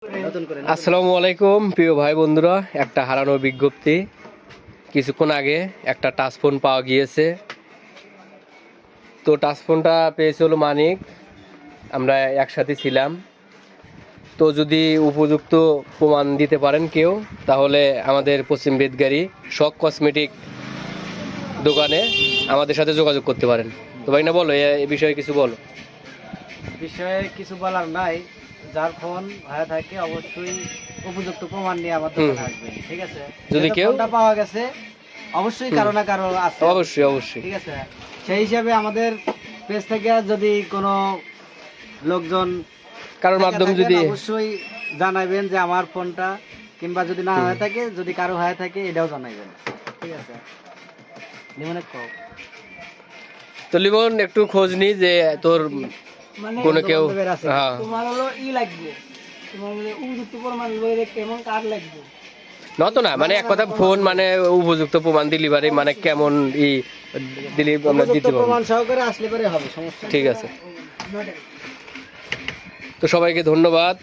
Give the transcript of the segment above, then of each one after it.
আসসালামু আলাইকুম প্রিয় ভাই বন্ধুরা, একটা হারানো বিজ্ঞপ্তি। কিছুক্ষণ আগে একটা টাচ ফোন পাওয়া গিয়েছে। তো টাচ ফোনটা পেয়েছে হলো মানিক, আমরা একসাথে ছিলাম। তো যদি উপযুক্ত প্রমাণ দিতে পারেন কেউ, তাহলে আমাদের পশ্চিম বেদগাড়ি শখ কসমেটিক দোকানে আমাদের সাথে যোগাযোগ করতে পারেন। তো ভাই না বলো, এ বিষয়ে কিছু বলো। বিষয়ে কিছু বলার নাই, যার ফোন হয়ে থাকে অবশ্যই উপযুক্ত প্রমাণ নিয়ে আমার দোকানে আসবেন, ঠিক আছে? যদি যেহেতু কেউ ফোনটা পাওয়া গেছে, অবশ্যই কারো না কারো আছে, অবশ্যই অবশ্যই ঠিক আছে? সেই হিসাবে আমাদের পেজ থেকে যদি কোনো লোকজন কারোর মাধ্যমে যদি অবশ্যই জানাবেন যে আমার ফোনটা, কিংবা যদি না হয়ে থাকে, যদি কারো হয়ে থাকে এটাও জানাবেন, ঠিক আছে? নিমনে কও তো লিমন একটু খোঁজ নি যে তোর কোনো কেউ হ্যাঁ তোমার হলো লাগবে, তোমার হলো উপযুক্ত প্রমাণ লইলে কেমন কার্ড লাগবে নত না, মানে এক কথা ফোন মানে উপযুক্ত প্রমাণ ডেলিভারি মানে কেমন দিলি আমরা দিতে পারবো। প্রমাণ সহকারে আসলে পরে হবে, সমস্যা ঠিক আছে। তো সবাইকে ধন্যবাদ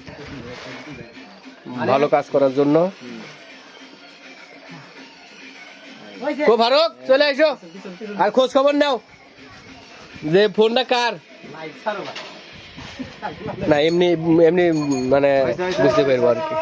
ভালো কাজ করার জন্য। ও ফারুক, চলে আইসো আর খোঁজ খবর নাও যে ফোনটা কার। না এমনি এমনি মানে বুঝতে পারবো আর কি।